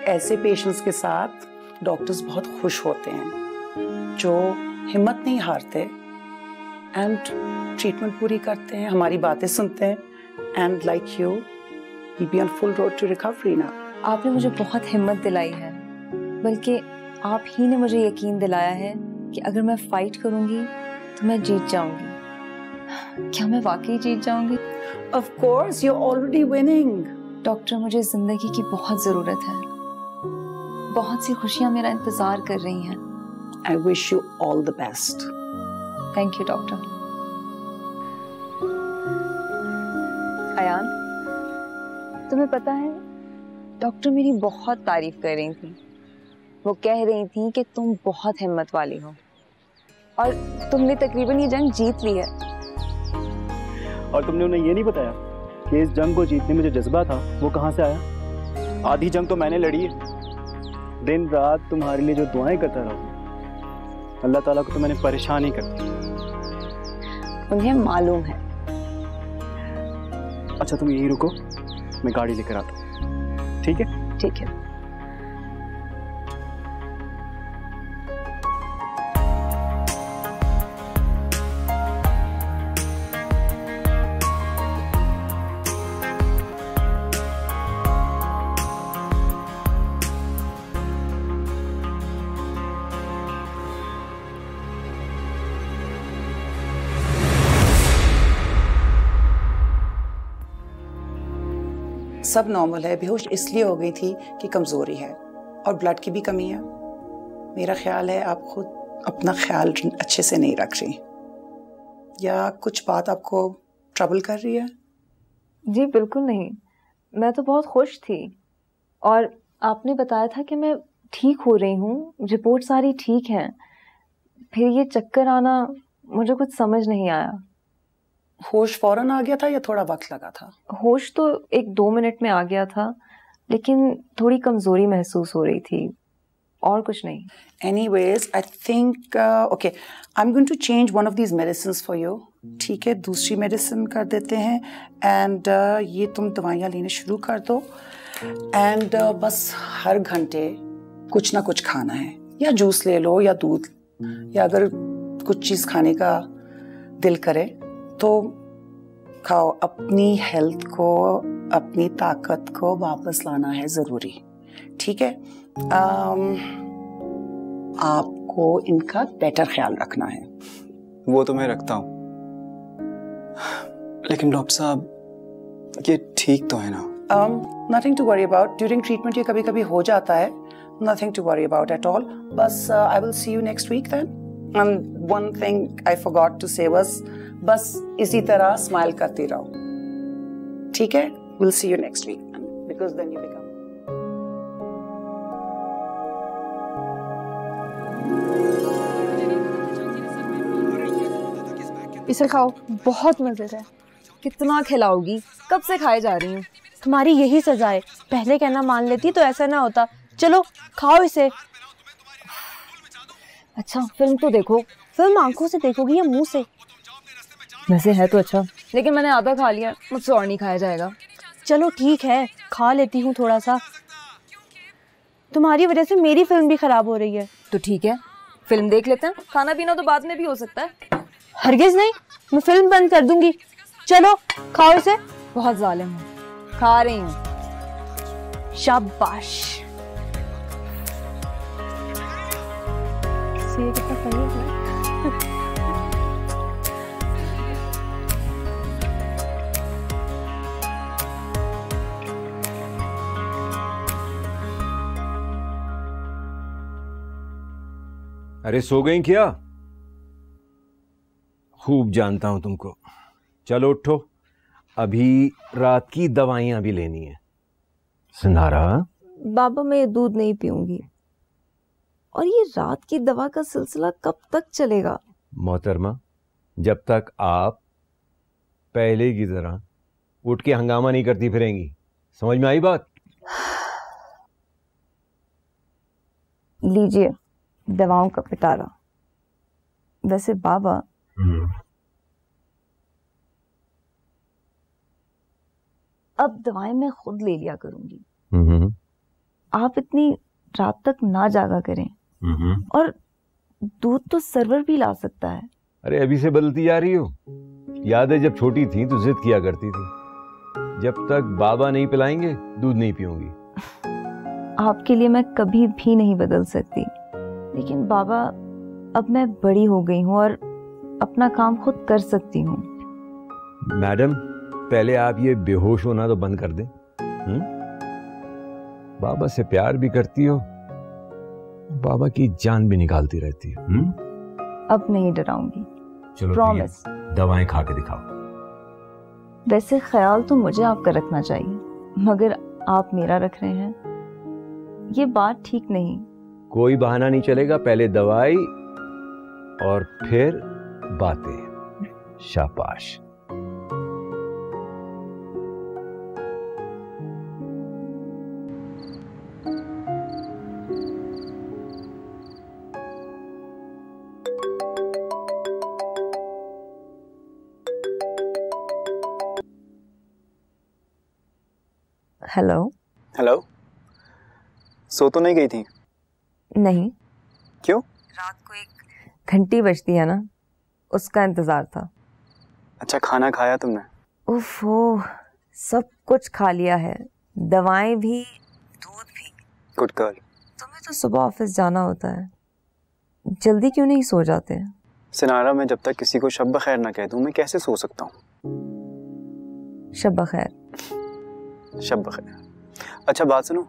ऐसे पेशेंट्स के साथ डॉक्टर्स बहुत खुश होते हैं जो हिम्मत नहीं हारते एंड ट्रीटमेंट पूरी करते हैं, हमारी बातें सुनते हैं, and like you will be on full road to recovery now. आपने मुझे बहुत हिम्मत दिलाई है, बल्कि आप ही ने मुझे यकीन दिलाया है कि अगर मैं फाइट करूंगी तो मैं जीत जाऊंगी। क्या मैं वाकई जीत जाऊंगी? Of course, you're already winning. Doctor, मुझे जिंदगी की बहुत जरूरत है। बहुत सी खुशियां मेरा इंतजार कर रही हैं। I wish you all the best. Thank you doctor. Ayaan, तुम्हें पता है डॉक्टर मेरी बहुत तारीफ कर रही थी। वो कह रही थी कि तुम बहुत हिम्मत वाली हो और तुमने तकरीबन ये जंग जीत ली है। और तुमने उन्हें ये नहीं बताया कि इस जंग को जीतने में जो जज्बा था वो कहाँ से आया? आधी जंग तो मैंने लड़ी है। दिन रात तुम्हारे लिए जो दुआएं करता रहा, अल्लाह ताला को तो मैंने परेशान ही कर दिया। उन्हें मालूम है। अच्छा तुम यहीं रुको, मैं गाड़ी लेकर आता हूँ। ठीक है? ठीक है। सब नॉर्मल है, बेहोश इसलिए हो गई थी कि कमजोरी है और ब्लड की भी कमी है। मेरा ख्याल है आप खुद अपना ख्याल अच्छे से नहीं रख रही, या कुछ बात आपको ट्रबल कर रही है? जी बिल्कुल नहीं, मैं तो बहुत खुश थी और आपने बताया था कि मैं ठीक हो रही हूँ, रिपोर्ट सारी ठीक है। फिर ये चक्कर आना मुझे कुछ समझ नहीं आया। होश फौरन आ गया था या थोड़ा वक्त लगा था? होश तो 1-2 मिनट में आ गया था, लेकिन थोड़ी कमजोरी महसूस हो रही थी, और कुछ नहीं। Anyways, I think okay, I'm going to change one of these medicines for you. ठीक है, दूसरी मेडिसिन कर देते हैं एंड ये तुम दवाइयाँ लेने शुरू कर दो एंड बस हर घंटे कुछ ना कुछ खाना है, या जूस ले लो या दूध, या अगर कुछ चीज़ खाने का दिल करे तो खाओ। अपनी हेल्थ को, अपनी ताकत को वापस लाना है ज़रूरी, ठीक है? आपको इनका बेटर ख्याल रखना है। वो तो मैं रखता हूँ, लेकिन डॉक्टर साहब ये ठीक तो है ना? Nothing to worry about. During treatment ये कभी कभी हो जाता है, nothing to worry about at all. बस I will see you next week then. And one thing I forgot to say was, बस इसी तरह स्माइल करती रहो, ठीक है? Will see you next week because then you become. इसे खाओ, बहुत मजे है। कितना खिलाओगी? कब से खाए जा रही हूँ। तुम्हारी यही सजा है, पहले कहना मान लेती तो ऐसा ना होता। चलो खाओ इसे। अच्छा फिल्म तो देखो। फिल्म आंखों से देखोगी या मुंह से? वैसे है तो अच्छा, लेकिन मैंने आधा खा लिया, मुझसे और नहीं खाया जाएगा। चलो ठीक है, खा लेती हूँ थोड़ा सा। तुम्हारी वजह से मेरी फिल्म भी खराब हो रही है। तो ठीक है, फिल्म देख लेते हैं, खाना पीना तो बाद में भी हो सकता है। हरगिज नहीं, मैं फिल्म बंद कर दूंगी। चलो खाओ इसे। बहुत जालिम हूँ, खा रही हूँ। शाबाश। ये कितना फनी है। अरे सो गई क्या? खूब जानता हूं तुमको। चलो उठो, अभी रात की दवाइयां भी लेनी है। सिंधारा, बाबा मैं ये दूध नहीं पीऊंगी। और ये रात की दवा का सिलसिला कब तक चलेगा? मोहतरमा, जब तक आप पहले की तरह उठ के हंगामा नहीं करती फिरेंगी। समझ में आई बात? लीजिए दवाओं का पिटारा। वैसे बाबा, अब दवाएं मैं खुद ले लिया करूंगी। आप इतनी रात तक ना जागा करें। और दूध तो सर्वर भी ला सकता है। अरे अभी से बदलती जा रही हो। याद है जब छोटी थी तो जिद किया करती थी, जब तक बाबा नहीं पिलाएंगे दूध नहीं पीऊंगी। आपके लिए मैं कभी भी नहीं बदल सकती, लेकिन बाबा अब मैं बड़ी हो गई हूँ और अपना काम खुद कर सकती हूँ। मैडम पहले आप ये बेहोश होना तो बंद कर दें। बाबा से प्यार भी करती हो, बाबा की जान भी निकालती रहती है। अब नहीं डराऊंगी, चलो प्रॉमिस। दवाएं खा के दिखाओ। वैसे ख्याल तो मुझे आपका रखना चाहिए, मगर आप मेरा रख रहे हैं, ये बात ठीक नहीं। कोई बहाना नहीं चलेगा, पहले दवाई और फिर बातें। शाबाश। हेलो। हेलो। सो तो नहीं गई थी? नहीं। क्यों? रात को एक घंटी बजती है ना, उसका इंतजार था। अच्छा खाना खाया तुमने? ओफो, सब कुछ खा लिया है, दवाएं भी, दूध भी। Good girl. तुम्हें तो सुबह ऑफिस जाना होता है, जल्दी क्यों नहीं सो जाते? सिनारा, मैं जब तक किसी को शब खैर ना कह दूं मैं कैसे सो सकता हूँ? शब खैर। शब खैर। अच्छा बात सुनो,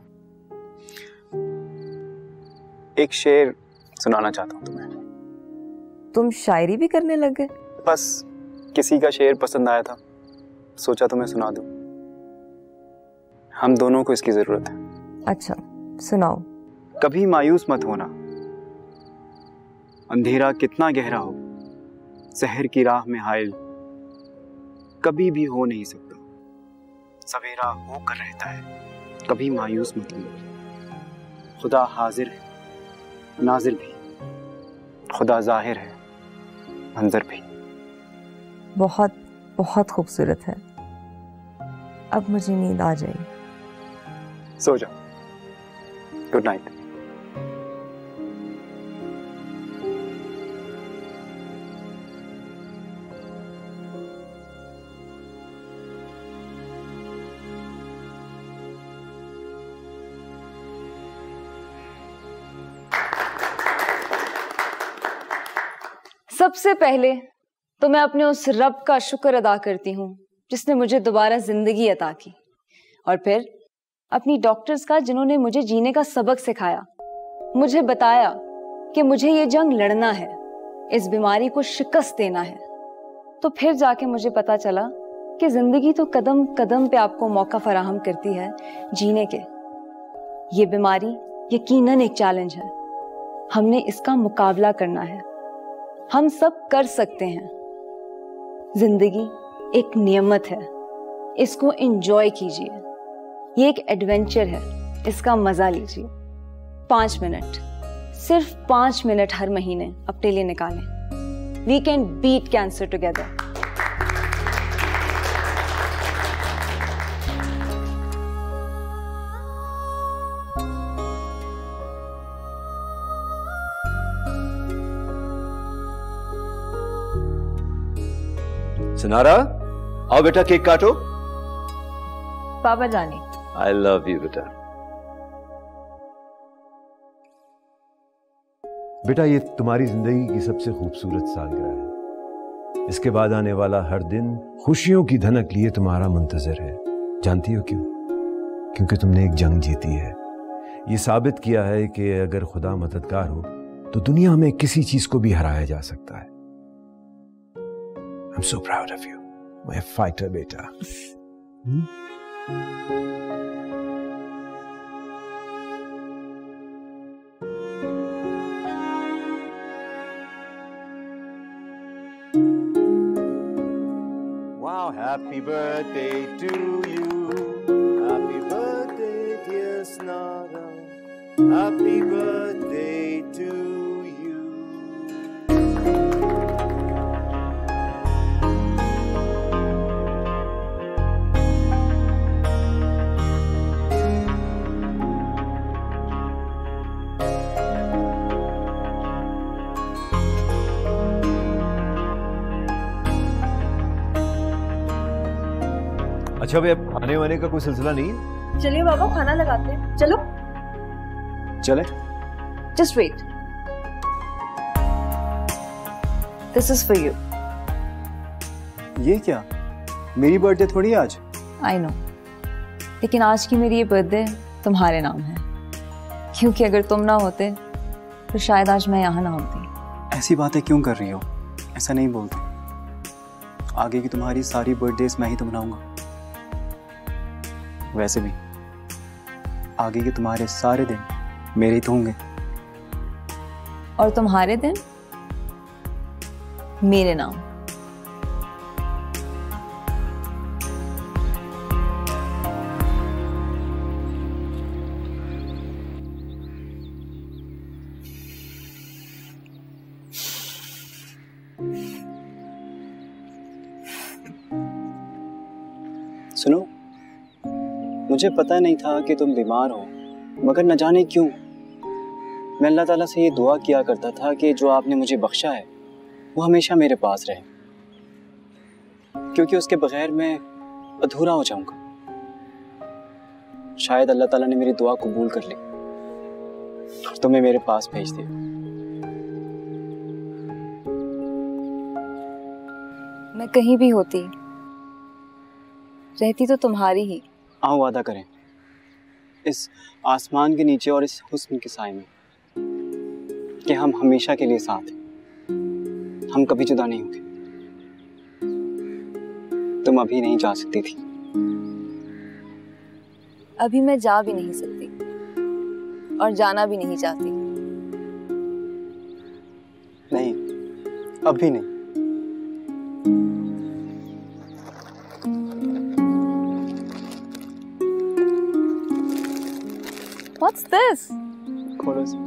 एक शेर सुनाना चाहता हूँ तुम्हें। तुम शायरी भी करने लग गए? बस किसी का शेर पसंद आया था, सोचा तुम्हें सुना दूं। हम दोनों को इसकी जरूरत है। अच्छा सुनाओ। कभी मायूस मत होना, अंधेरा कितना गहरा हो, शहर की राह में हायल कभी भी हो नहीं सकता। सवेरा होकर रहता है, कभी मायूस मत हो। खुदा हाजिर है, नाजिर भी, खुदा जाहिर है, मंजर भी। बहुत बहुत खूबसूरत है। अब मुझे नींद आ जाएगी। सो जाओ। Good night. सबसे पहले तो मैं अपने उस रब का शुक्र अदा करती हूँ जिसने मुझे दोबारा जिंदगी अता की, और फिर अपनी डॉक्टर्स का जिन्होंने मुझे जीने का सबक सिखाया, मुझे बताया कि मुझे ये जंग लड़ना है, इस बीमारी को शिकस्त देना है। तो फिर जाके मुझे पता चला कि जिंदगी तो कदम कदम पे आपको मौका फराहम करती है जीने के। ये बीमारी यकीनन एक चैलेंज है, हमने इसका मुकाबला करना है। हम सब कर सकते हैं। जिंदगी एक नियमत है, इसको एंजॉय कीजिए। ये एक एडवेंचर है, इसका मजा लीजिए। 5 मिनट, सिर्फ 5 मिनट हर महीने अपने लिए निकालें। We can beat cancer together. Sinara, आओ बेटा केक काटो। पापा जाने। आई लव यू बेटा। बेटा ये तुम्हारी जिंदगी की सबसे खूबसूरत सालगिरह है। इसके बाद आने वाला हर दिन खुशियों की धनक लिए तुम्हारा मुंतजर है। जानती हो क्यों? क्योंकि तुमने एक जंग जीती है। ये साबित किया है कि अगर खुदा मददगार हो तो दुनिया में किसी चीज को भी हराया जा सकता है। I'm so proud of you, my fighter beta. Wow, happy birthday to you. Happy birthday, dear Snara. Happy birthday to you. अच्छा भाई, अब आने वाने का कोई सिलसिला नहीं है? चलिए बाबा, खाना लगाते हैं, चलो। चले। Just wait, this is for you. ये क्या, मेरी बर्थडे थोड़ी आज? आई नो, लेकिन आज की मेरी ये बर्थडे तुम्हारे नाम है, क्योंकि अगर तुम ना होते तो शायद आज मैं यहाँ ना होती। ऐसी बातें क्यों कर रही हो? ऐसा नहीं बोलते। आगे की तुम्हारी सारी बर्थडेज मैं ही तो मनाऊंगा। वैसे भी आगे के तुम्हारे सारे दिन मेरे ही तो होंगे। और तुम्हारे दिन मेरे नाम। सुनो, मुझे पता नहीं था कि तुम बीमार हो, मगर न जाने क्यों मैं अल्लाह ताला से ये दुआ किया करता था कि जो आपने मुझे बख्शा है वो हमेशा मेरे पास रहे, क्योंकि उसके बगैर मैं अधूरा हो जाऊंगा। शायद अल्लाह ताला ने मेरी दुआ कबूल कर ली और तुम्हें मेरे पास भेज दिया। मैं कहीं भी होती रहती तो तुम्हारी ही। आओ वादा करें इस आसमान के नीचे और इस हुस्न के साए में कि हम हमेशा के लिए साथ हैं, हम कभी जुदा नहीं होंगे। तुम अभी नहीं जा सकती थी। अभी मैं जा भी नहीं सकती और जाना भी नहीं चाहती। नहीं, अभी नहीं। What's this? खोलो से।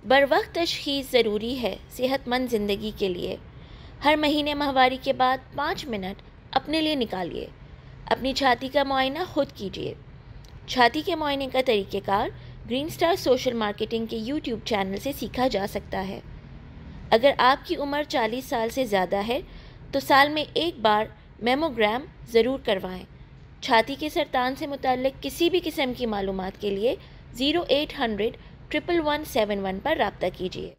बरवक्त तशख़ीस ज़रूरी है सेहतमंद ज़िंदगी के लिए। हर महीने माहवारी के बाद 5 मिनट अपने लिए निकालिए। अपनी छाती का मुआयना खुद कीजिए। छाती के मुआयने का तरीक़ेकार ग्रीन स्टार सोशल मार्केटिंग के YouTube चैनल से सीखा जा सकता है। अगर आपकी उम्र 40 साल से ज़्यादा है तो साल में एक बार मेमोग्राम ज़रूर करवाएं। छाती के सरतान से मुताल्लिक़ किसी भी किस्म की मालूमात के लिए 0800 11171 पर राब्ता कीजिए।